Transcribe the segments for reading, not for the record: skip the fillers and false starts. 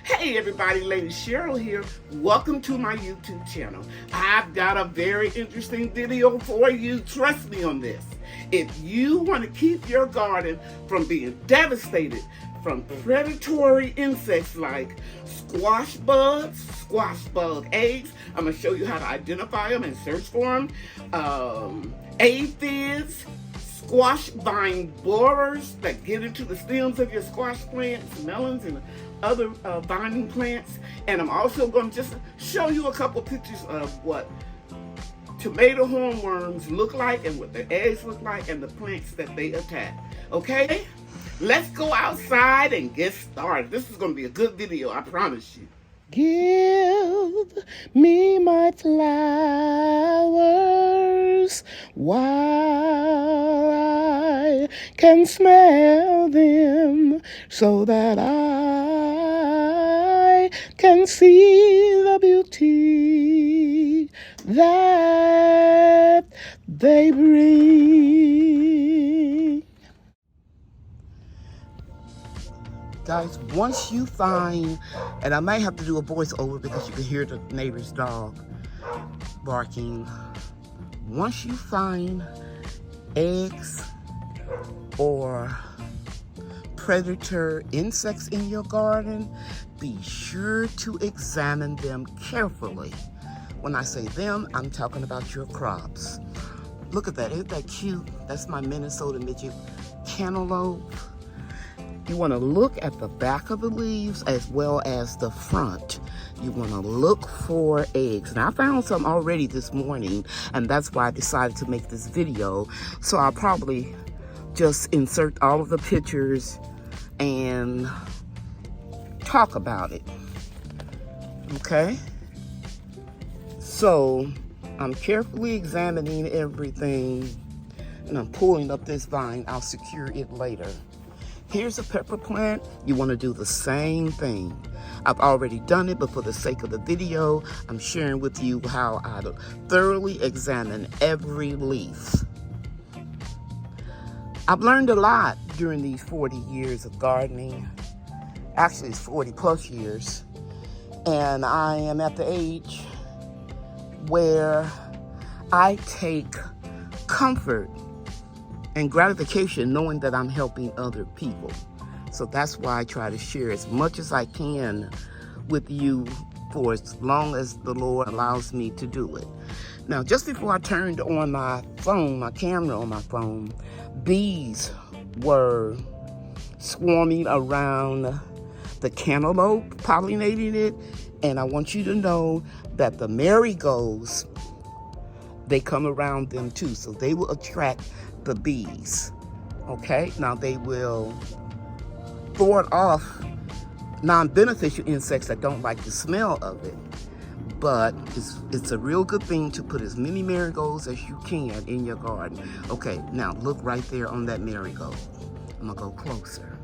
Hey everybody, Lady Cheryl here. Welcome to my YouTube channel. I've got a very interesting video for you. Trust me on this. If you want to keep your garden from being devastated from predatory insects like squash bugs, squash bug eggs, I'm going to show you how to identify them and search for them. Aphids, squash vine borers that get into the stems of your squash plants, melons, and other vining plants. And I'm also going to just show you a couple pictures of what tomato hornworms look like and what their eggs look like and the plants that they attack. Okay? Let's go outside and get started. This is going to be a good video, I promise you. Give me my flowers while I can smell them, so that I can see the beauty that they bring. Guys, once you find, and I might have to do a voiceover because you can hear the neighbor's dog barking. Once you find eggs or predator insects in your garden, be sure to examine them carefully. When I say them, I'm talking about your crops. Look at that, isn't that cute? That's my Minnesota midget cantaloupe. You want to look at the back of the leaves as well as the front. You want to look for eggs. And I found some already this morning, and that's why I decided to make this video. So I'll probably just insert all of the pictures and talk about it. Okay? So I'm carefully examining everything, and I'm pulling up this vine. I'll secure it later. Here's a pepper plant. You want to do the same thing. I've already done it, but for the sake of the video, I'm sharing with you how I thoroughly examine every leaf. I've learned a lot during these 40 years of gardening. Actually, it's 40 plus years. And I am at the age where I take comfort and gratification knowing that I'm helping other people. So that's why I try to share as much as I can with you for as long as the Lord allows me to do it. Now, just before I turned on my phone, my camera on my phone, bees were swarming around the cantaloupe, pollinating it. And I want you to know that the marigolds, they come around them too. So they will attract the bees. Okay, now they will thwart off non-beneficial insects that don't like the smell of it, but it's a real good thing to put as many marigolds as you can in your garden. Okay, now look right there on that marigold. I'm gonna go closer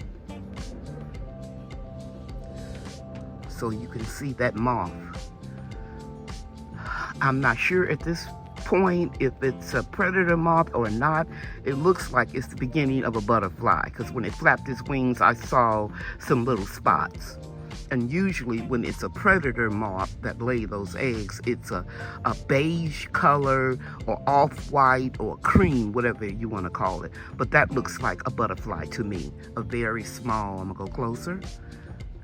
so you can see that moth. I'm not sure at this point if it's a predator moth or not. It looks like it's the beginning of a butterfly, because when it flapped its wings, I saw some little spots. And usually when it's a predator moth that lay those eggs, it's a beige color or off-white or cream, whatever you want to call it. But that looks like a butterfly to me, a very small. I'm gonna go closer.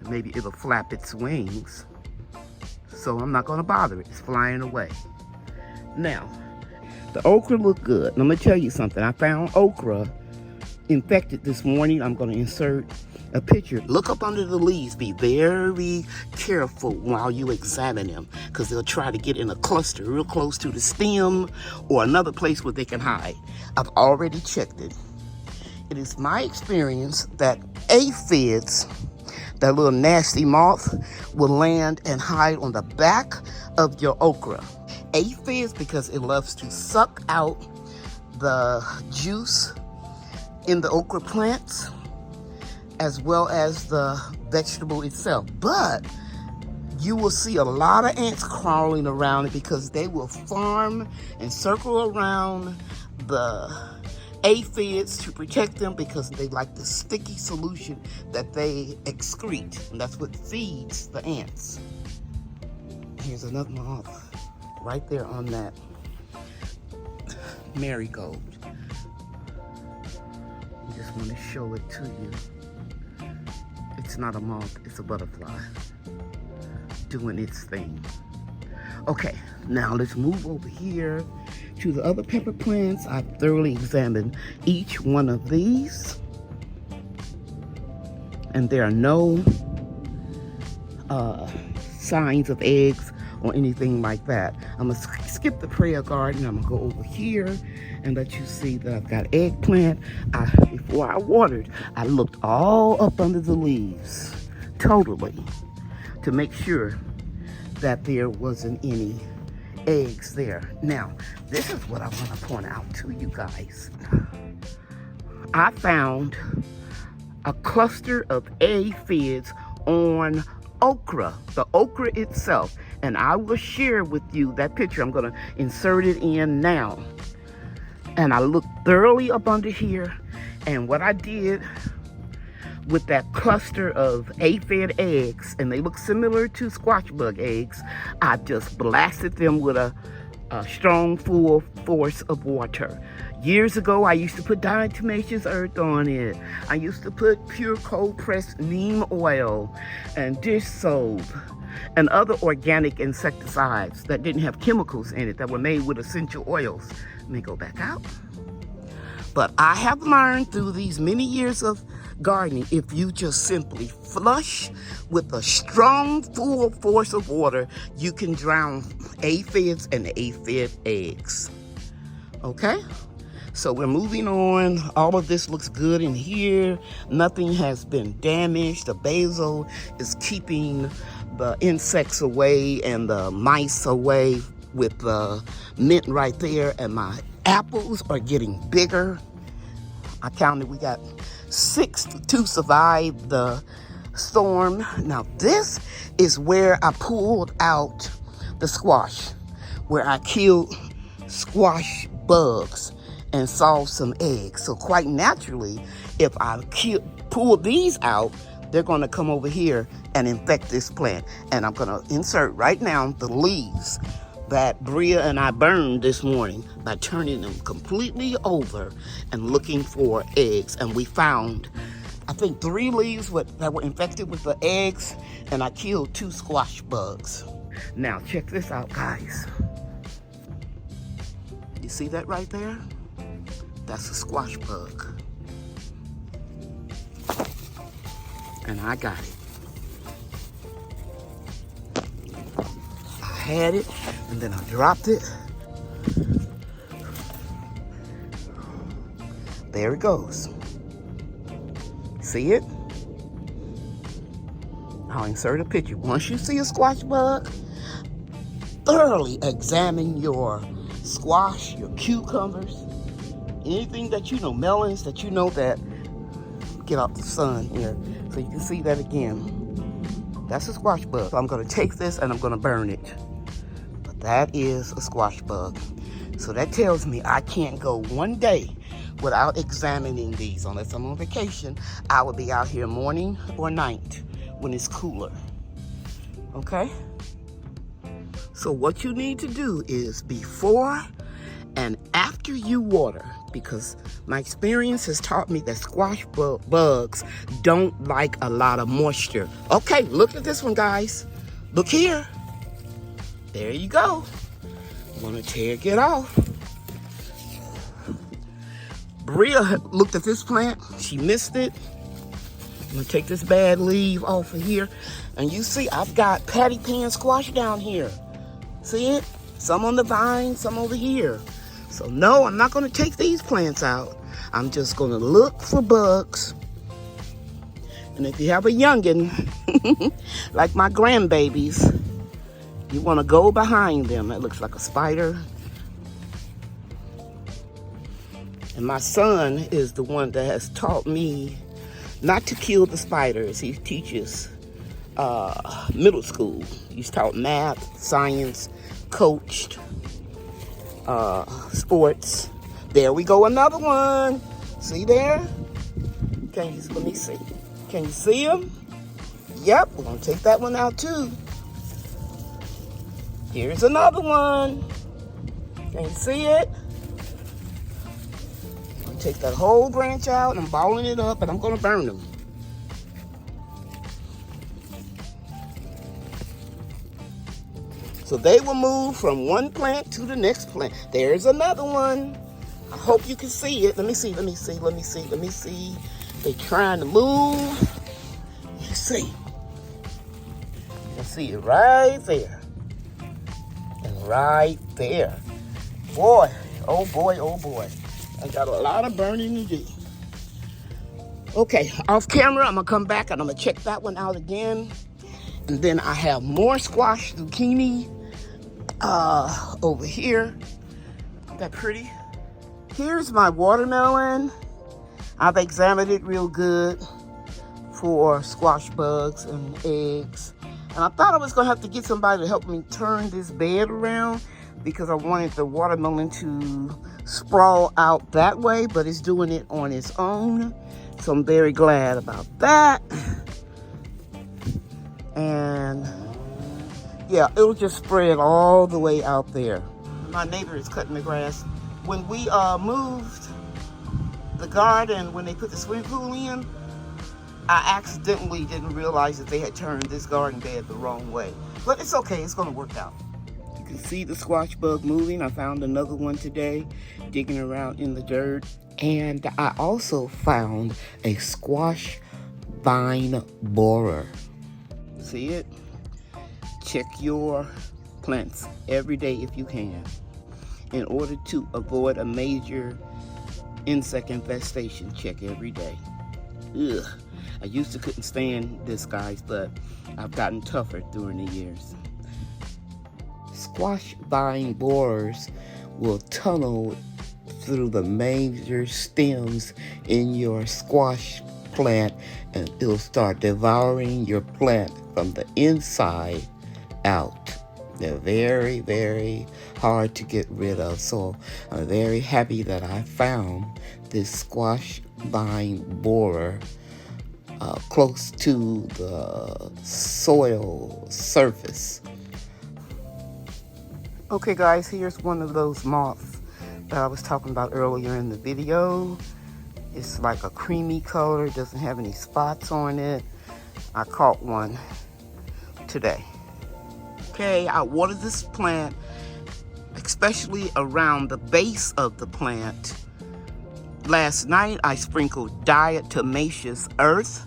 Maybe it'll flap its wings. So I'm not gonna bother it. It's flying away. Now, the okra look good. And I'm going to tell you something. I found okra infected this morning. I'm going to insert a picture. Look up under the leaves. Be very careful while you examine them, because they'll try to get in a cluster real close to the stem or another place where they can hide. I've already checked it. It is my experience that aphids, that little nasty moth, will land and hide on the back of your okra. Aphids, because it loves to suck out the juice in the okra plants as well as the vegetable itself. But you will see a lot of ants crawling around it, because they will farm and circle around the aphids to protect them because they like the sticky solution that they excrete, and that's what feeds the ants. Here's another moth right there on that marigold. I just want to show it to you. It's not a moth, it's a butterfly doing its thing. Okay, now let's move over here to the other pepper plants. I've thoroughly examined each one of these, and there are no signs of eggs or anything like that. I'm gonna skip the prayer garden. I'm gonna go over here and let you see that I've got eggplant. Before I watered, I looked all up under the leaves, totally, to make sure that there wasn't any eggs there. Now, this is what I want to point out to you guys. I found a cluster of aphids on okra, the okra itself, and I will share with you that picture. I'm going to insert it in now. And I looked thoroughly up under here, and what I did with that cluster of aphid eggs, and they look similar to squash bug eggs, I just blasted them with a strong full force of water. Years ago, I used to put diatomaceous earth on it. I used to put pure cold pressed neem oil and dish soap and other organic insecticides that didn't have chemicals in it, that were made with essential oils. Let me go back out. But I have learned through these many years of gardening, if you just simply flush with a strong full force of water, you can drown aphids and aphid eggs. Okay? So we're moving on. All of this looks good in here. Nothing has been damaged. The basil is keeping the insects away and the mice away with the mint right there. And my apples are getting bigger. I counted, we got 6 to survive the storm. Now this is where I pulled out the squash, where I killed squash bugs and saw some eggs. So quite naturally, if I pull these out, they're going to come over here and infect this plant. And I'm going to insert right now the leaves that Bria and I burned this morning by turning them completely over and looking for eggs. And we found, I think, 3 leaves that were infected with the eggs, and I killed 2 squash bugs. Now check this out, guys. You see that right there? That's a squash bug. And I got it. I had it, and then I dropped it. There it goes. See it? I'll insert a picture. Once you see a squash bug, thoroughly examine your squash, your cucumbers, anything that you know, melons that you know that get out the sun here. So you can see that again. That's a squash bug. So I'm going to take this and I'm going to burn it. But that is a squash bug. So that tells me I can't go one day without examining these. Unless I'm on vacation, I will be out here morning or night when it's cooler. Okay? So what you need to do is before and after you water, because my experience has taught me that squash bugs don't like a lot of moisture. Okay, look at this one, guys. Look here. There you go. I'm gonna take it off. Bria looked at this plant. She missed it. I'm gonna take this bad leaf off of here. And you see, I've got patty pan squash down here. See it? Some on the vine, some over here. So no, I'm not gonna take these plants out. I'm just gonna look for bugs. And if you have a youngin', like my grandbabies, you wanna go behind them. That looks like a spider. And my son is the one that has taught me not to kill the spiders. He teaches middle school. He's taught math, science, coached, sports, There we go, another one. See there? Let me see. Can you see them? Yep, we're gonna take that one out too. Here's another one. Can you see it? I'm gonna take that whole branch out and I'm balling it up and I'm gonna burn them. So they will move from one plant to the next plant. There's another one. I hope you can see it. Let me see. They're trying to move. You see. You can see it right there. And right there. Boy, oh boy. I got a lot of burning to do. Okay, off camera, I'm gonna come back and I'm gonna check that one out again. And then I have more squash zucchini over here. Isn't that pretty? Here's my watermelon. I've examined it real good for squash bugs and eggs. And I thought I was gonna have to get somebody to help me turn this bed around because I wanted the watermelon to sprawl out that way, but it's doing it on its own. So I'm very glad about that. And yeah, it'll just spread all the way out there. My neighbor is cutting the grass. When we moved the garden, when they put the swimming pool in, I accidentally didn't realize that they had turned this garden bed the wrong way. But it's okay, it's gonna work out. You can see the squash bug moving. I found another one today, digging around in the dirt. And I also found a squash vine borer. See it? Check your plants every day if you can in order to avoid a major insect infestation. Check every day. Ugh. I used to couldn't stand this, guys, but I've gotten tougher during the years. Squash vine borers will tunnel through the major stems in your squash plant and it'll start devouring your plant from the inside out. They're very, very hard to get rid of. So I'm very happy that I found this squash vine borer close to the soil surface. Okay guys, here's one of those moths that I was talking about earlier in the video. It's like a creamy color, it doesn't have any spots on it. I caught one today. Okay, I watered this plant, especially around the base of the plant. Last night, I sprinkled diatomaceous earth.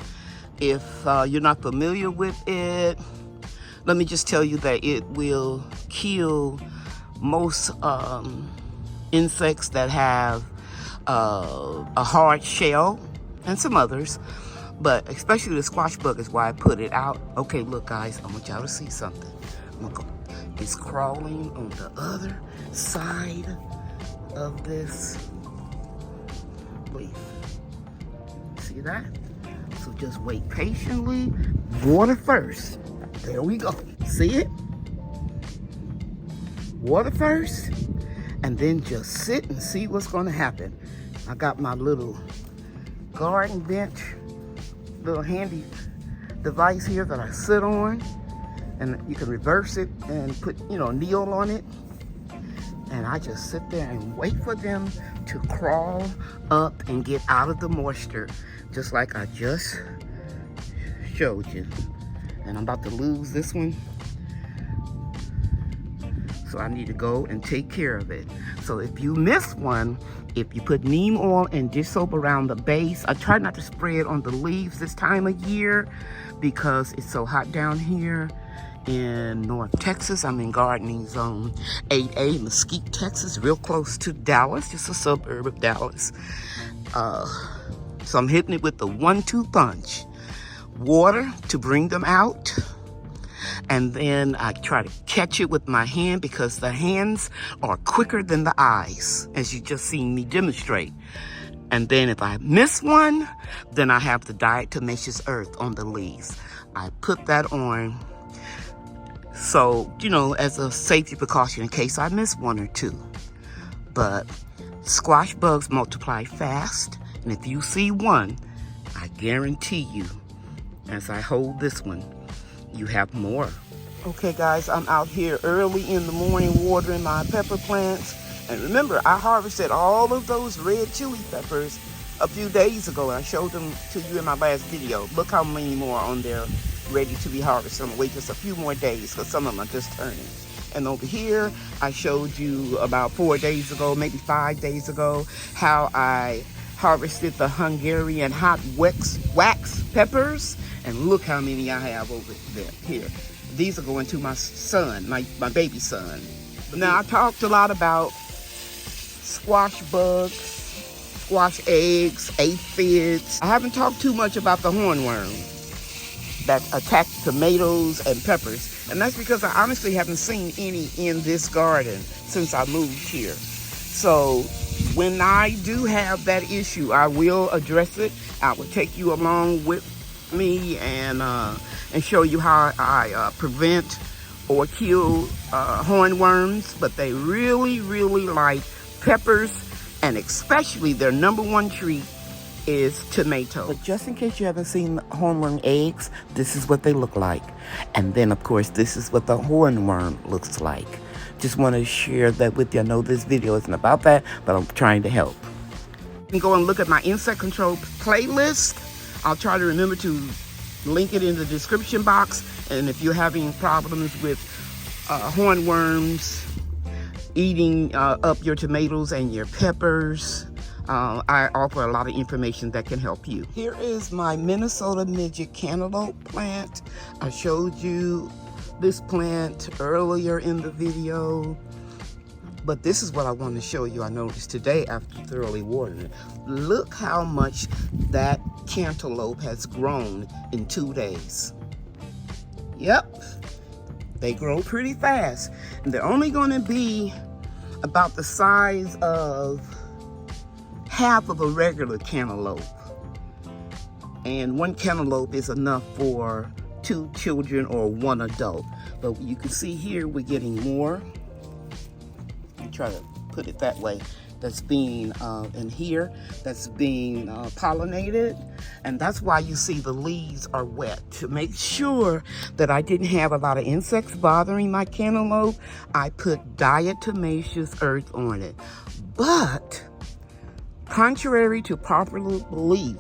If you're not familiar with it, let me just tell you that it will kill most insects that have a hard shell and some others, but especially the squash bug is why I put it out. Okay, look guys, I want y'all to see something. It's crawling on the other side of this leaf. See that? So just wait patiently. Water first. There we go. See it? Water first, and then just sit and see what's going to happen. I got my little garden bench, little handy device here that I sit on, and you can reverse it and put, kneel on it. And I just sit there and wait for them to crawl up and get out of the moisture, just like I just showed you. And I'm about to lose this one, so I need to go and take care of it. So if you miss one, if you put neem oil and dish soap around the base, I try not to spray it on the leaves this time of year because it's so hot down here in North Texas. I'm in gardening zone 8A, Mesquite, Texas, real close to Dallas, just a suburb of Dallas. So I'm hitting it with the 1-2 punch. Water to bring them out, and then I try to catch it with my hand because the hands are quicker than the eyes, as you just seen me demonstrate. And then if I miss one, then I have the diatomaceous earth on the leaves. I put that on, so as a safety precaution in case I miss one or two. But Squash bugs multiply fast, and if you see one, I guarantee you, as I hold this one, you have more. Okay guys, I'm out here early in the morning watering my pepper plants. And remember, I harvested all of those red chili peppers a few days ago. I showed them to you in my last video. Look how many more on there ready to be harvested. I'm gonna wait just a few more days because some of them are just turning. And over here, I showed you about 4 days ago, maybe 5 days ago, how I harvested the Hungarian hot wax peppers. And look how many I have over there here. These are going to my son, my baby son. Now, I talked a lot about squash bugs, squash eggs, aphids. I haven't talked too much about the hornworm that attack tomatoes and peppers. And that's because I honestly haven't seen any in this garden since I moved here. So when I do have that issue, I will address it. I will take you along with me and show you how I prevent or kill hornworms. But they really like peppers, and especially their #1 treat is tomato. But just in case you haven't seen hornworm eggs, this is what they look like. And then of course this is what the hornworm looks like. Just want to share that with you. I know this video isn't about that, but I'm trying to help. You can go and look at my insect control playlist. I'll try to remember to link it in the description box. And if you're having problems with hornworms eating up your tomatoes and your peppers, I offer a lot of information that can help you. Here is my Minnesota midget cantaloupe plant. I showed you this plant earlier in the video, but this is what I want to show you. I noticed today after thoroughly watering it. Look how much that cantaloupe has grown in 2 days. Yep, they grow pretty fast. And they're only going to be about the size of half of a regular cantaloupe. And 1 cantaloupe is enough for 2 children or 1 adult. But you can see here we're getting more. Let me try to put it that way. That's being in here, that's being pollinated. And that's why you see the leaves are wet. To make sure that I didn't have a lot of insects bothering my cantaloupe, I put diatomaceous earth on it. But contrary to popular belief,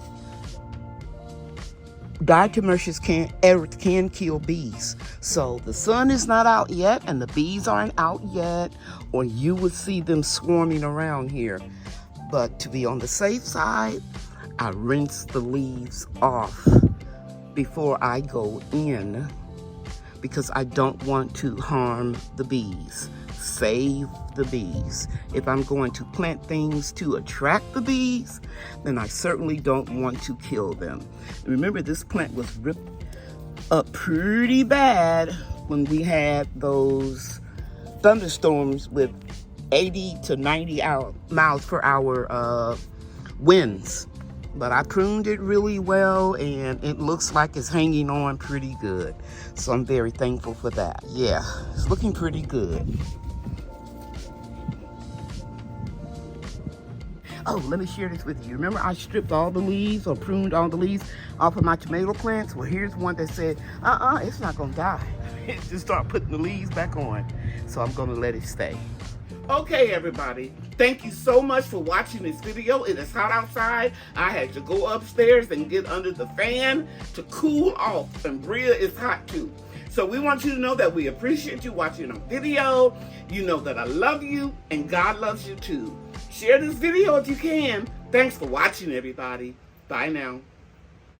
diatomaceous earth can kill bees. So the sun is not out yet and the bees aren't out yet, or you would see them swarming around here. But to be on the safe side, I rinse the leaves off before I go in because I don't want to harm the bees. Save the bees. If I'm going to plant things to attract the bees, then I certainly don't want to kill them. Remember, this plant was ripped up pretty bad when we had those thunderstorms with 80 to 90 miles per hour winds. But I pruned it really well, and it looks like it's hanging on pretty good. So I'm very thankful for that. Yeah, it's looking pretty good. Oh, let me share this with you. Remember I stripped all the leaves or pruned all the leaves off of my tomato plants? Well, here's one that said, it's not gonna die. Just start putting the leaves back on. So I'm gonna let it stay. Okay, everybody, thank you so much for watching this video. It is hot outside. I had to go upstairs and get under the fan to cool off, and Bria is hot too. So we want you to know that we appreciate you watching our video. You know that I love you and God loves you too. Share this video if you can. Thanks for watching, everybody. Bye now.